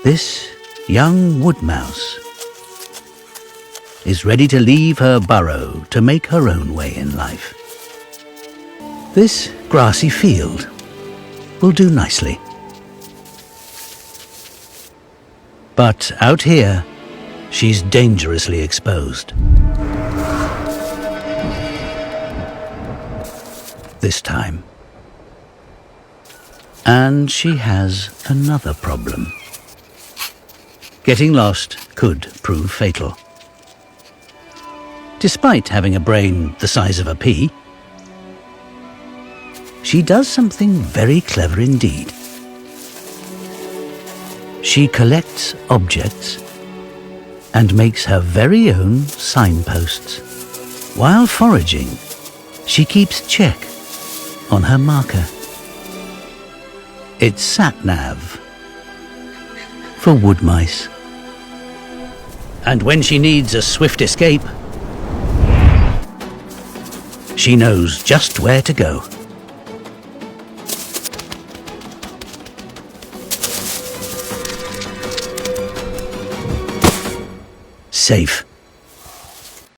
This young wood mouse is ready to leave her burrow to make her own way in life. This grassy field will do nicely. But out here, she's dangerously exposed. This time. And she has another problem. Getting lost could prove fatal. Despite having a brain the size of a pea, she does something very clever indeed. She collects objects and makes her very own signposts. While foraging, she keeps check on her marker. It's sat-nav for wood mice. And when she needs a swift escape, she knows just where to go. Safe.